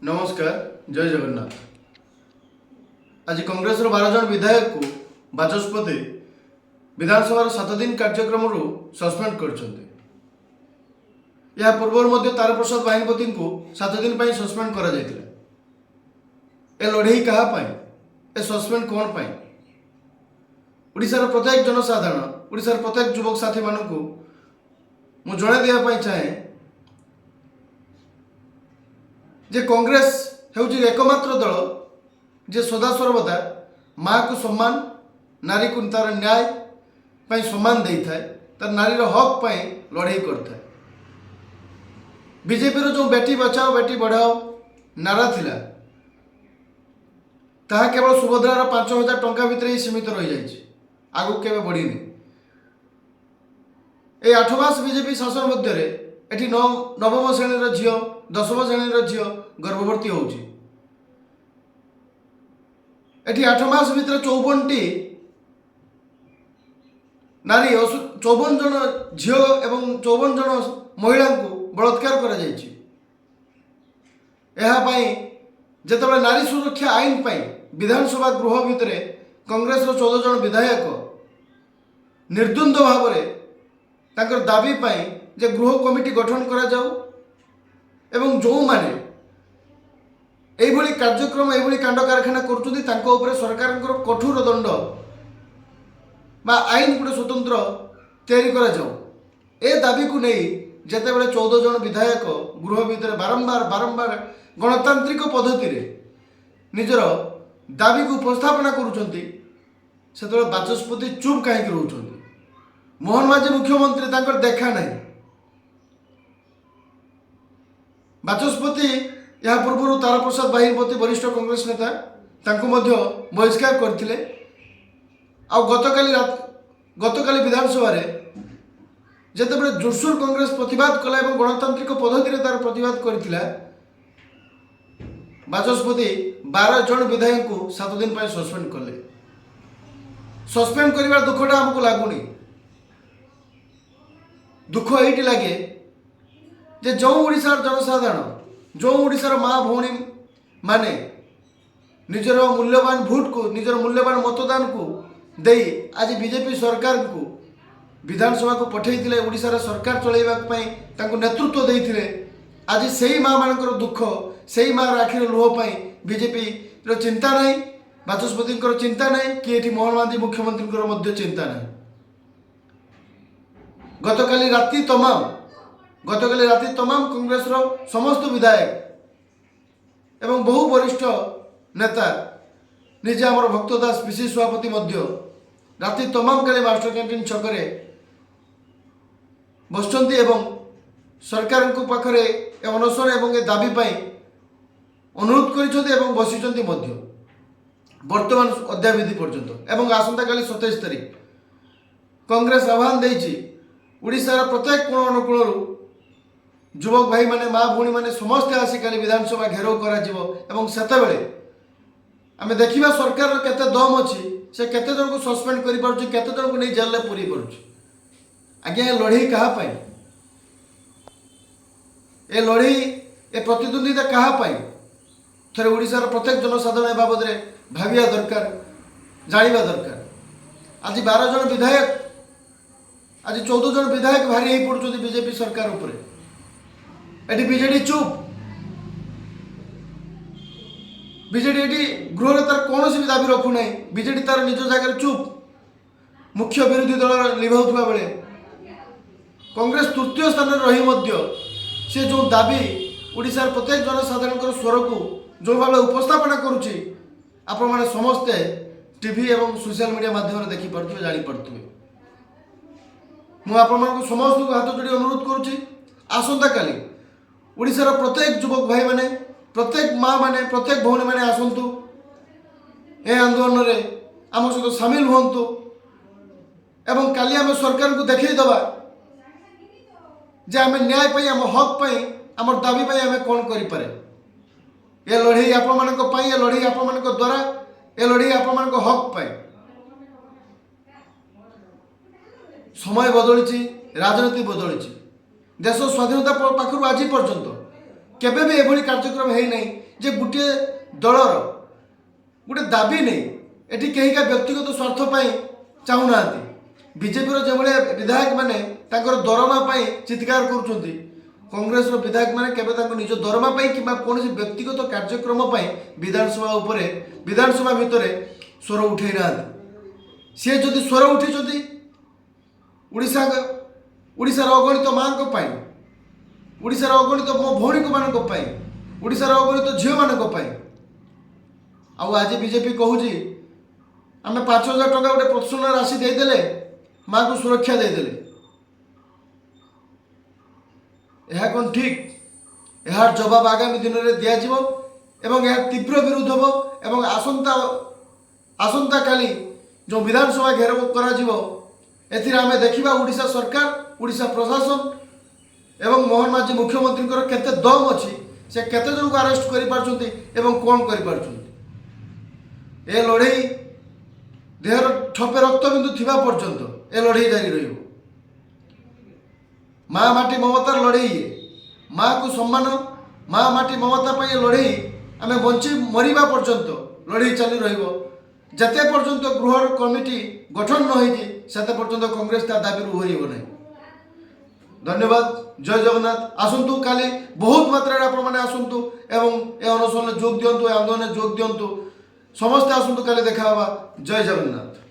नमस्कार जय जगन्नाथ। आज कांग्रेस 12 जन विधायक को बाचस्पति विधानसभा 7 दिन कार्यक्रम सस्पेंड कर पूर्व तार प्रसाद बाहिनीपति को 7 दिन सस्पेंड कर लड़े क्या ए सस्पेंड कौन पाई ओडिशार प्रत्येक जनसाधारण ओडिशार प्रत्येक युवक साथी मानक मु जन देवाई चाहे जे कांग्रेस हेउची एकमात्र दल जे सदा सर्वदा माँ को सम्मान नारी को तार न्याय पाई सम्मान दे थाए तार नारीर हक पाई लड़ाई करता बीजेपी जो बेटी बचाओ बेटी बढ़ाओ नारा थिला ताहा केवल सुभद्रार 5,000 टंका भितर ही सीमित रही जाइए आगु केवे बढ़ी ए 8 मास बीजेपी शासन मध्य एठी नवम श्रेणी झील 10म श्रेणी झील गर्भवती होउची एठी 8 मास भितर 54टी नारी 54 जन झील एवं 54 जन महिला को बलात्कार करा जायछि। एहा पाई जेतेबेले नारी सुरक्षा आईन पाई विधानसभा गृह भितर कांग्रेस 14 जन विधायक निर्द्वंद भाव तांकर दाबी पाई जे गृह कमिटी गठन करा जाऊ एवं जो माने एभली कार्यक्रम एभली कांड कारखाना करुछुंदी तांको ऊपर सरकार कठोर दंड बा आईन गोटे स्वतंत्र तैयारी करा जाऊ ए दाबी को नहीं जेतेबेले 14 जन विधायक गृह भितर बारंबार गणतांत्रिक पद्धति रे निजर दाबी को उपस्थापना करुछंती सेतेबेले बाचस्पति चुप काहे रहउछंती। मोहन माझी मुख्यमंत्री तांकर देखा नहीं बाचस्पति या पूर्व तारा प्रसाद बाहिनीपति वरिष्ठ कांग्रेस नेता तांको मध्य बहिष्कार करथिले आ गतकाली विधानसभा रे जेतेबेले जोरसोर कांग्रेस प्रतिवाद कला एवं गणतांत्रिक पद्धति रे तार प्रतिवाद करथिला बाचस्पति 12 जन विधायक को 7 दिन पर सस्पेंड कले। सस्पेंड करिवार दुखटा हमको लागुनी दुख एटी लगे जे जो ओडिशार जनसाधारण जो ओडिशार माँ भौणी माने निजर मूल्यवान भोट को निजर मूल्यवान मतदान को दे आज बीजेपी सरकार को विधानसभा को पठेइथिले ओडिशार सरकार चलैबा पई तांको नेतृत्व देइथिले आज सेही माँ मानकर दुख सेही माँ आखिर लुह पाई बीजेपी रो चिंता नहीं बाचस्पति चिंता नहीं कि एठी मोहन मांझी मुख्यमंत्री मध्य चिंता नहीं। गतकाली राति तमाम कांग्रेस रो समस्त विधायक एवं बहु वरिष्ठ नेता निजे आमर भक्तदास पीसी सभापति मध्य राति तमाम काली मास्टर कैंटीन छकरे बसचंती एवं सरकार को पाखरे अनशन एवं दाबी पाई अनुरोध करिसथि एवं बसिचंती मध्य वर्तमान अद्याविधि पर्यंत एवं आसंता काली 27 तारिख कांग्रेस आह्वान देइछि ओडिशार प्रत्येक कोण अनुकूल युवक भाई माने माँ भौणी माने समस्ते आसी काली विधानसभा घेराव करा जिवो एवं सेतेबेले आमे देखिबा सरकार केते दम अछि से केते जन को सस्पेंड करि पारुछि केते जन को नै जेल ले पुरी पारुछि। आज्ञा लड़ई कहा पाई ए लड़ई ए प्रतिद्वंदिता कहा पाई थरे ओडिशार प्रत्येक जनसाधारण बाबद रे भाबिया दरकार जानिबा दरकार। आज 12 जन विधायक आज 14 जन विधायक भारी हो पड़ुछन्ति बीजेपी सरकार उपरे एटी बीजेडी चुप बीजेडी एटी गृह तार कौन भी दाबी रखु ना बीजेडी तार निज जगह चुप मुख्य विरोधी दल लिभाउथुवा बेले कांग्रेस तृतीय स्थान रही मध्य से जो दाबी ओडिशार प्रत्येक जनसाधारण स्वर को जो भाव उपस्थापना करुच्ची आपण मैंने समस्ते टीवी एवं सोशल मीडिया माध्यम देखी पार्थे जापारे मुझे समस्त को हाथ जोड़ी अनुरोध करुच्ची आसंता काली ओडिशार प्रत्येक युवक भाई माने प्रत्येक माँ माने प्रत्येक भौणी माने आसतु ए आंदोलन रे आम सहित सामिल हुंतु एवं काली आम सरकार को देखा जे आम न्याय पाई आम हक पाई आम दाबी पाई आम कौन करें ये लड़ई आपण ये लड़ई आपण द्वारा ये लड़ई आपण हक पाई समय बदली राजनीति बदली देश स्वाधीनता पाखु आज पर्यंत केबे भी एभली कार्यक्रम है नहीं जे गोटे दलर गोटे दाबी नहीं एटी कहीं का व्यक्तिगत स्वार्थ पाई चाहूना बीजेपी जो विधायक मैंने दरमा पाई चित्कार करुँच कांग्रेस विधायक मैंने निज दरमा पाई कि कौन व्यक्तिगत कार्यक्रम विधानसभा उपरे विधानसभा भितर स्वर उठे ना सी जदि स्वर उठी ओडिशार अगणित माँ ओडिशार अगणित मो भौणी मानक ओडिशार अगणित झील मानक आज बीजेपी कहूँ आम 5,000 टंका गोटे प्रोत्साहन राशि देदेले माँ को सुरक्षा देदेले यह कौन ठीक यार जवाब आगामी दिन में दिज्व एवं यह तीव्र विरोध हम एवं आसंता काली जो विधानसभा घेराव कर आम देखा ओडिशा सरकार ओडिशा प्रशासन एवं मोहन माझी मुख्यमंत्री केते दम अच्छी से केते जन को अरेस्ट कर कौन कर लड़े देहर ठपे रक्तबिंदु थिबा पर्यंत ए लड़े जारी रही माँ माटी ममतार लड़े माँ को सम्मान माँ माटी ममता पर लड़े आम बंची मरवा पर्यंत लड़े चली रते पर्यंत गृह कमिटी गठन न होते पर्यंत कांग्रेस ता दाबी ओहर ना धन्यवाद जय जगन्नाथ आसतु काली बहुत मात्रा आपने आसतु एवं ए अनशन जोग दिंतु आंदोलन जोग दिंतु समस्ते आसतु काली देखा जय जगन्नाथ।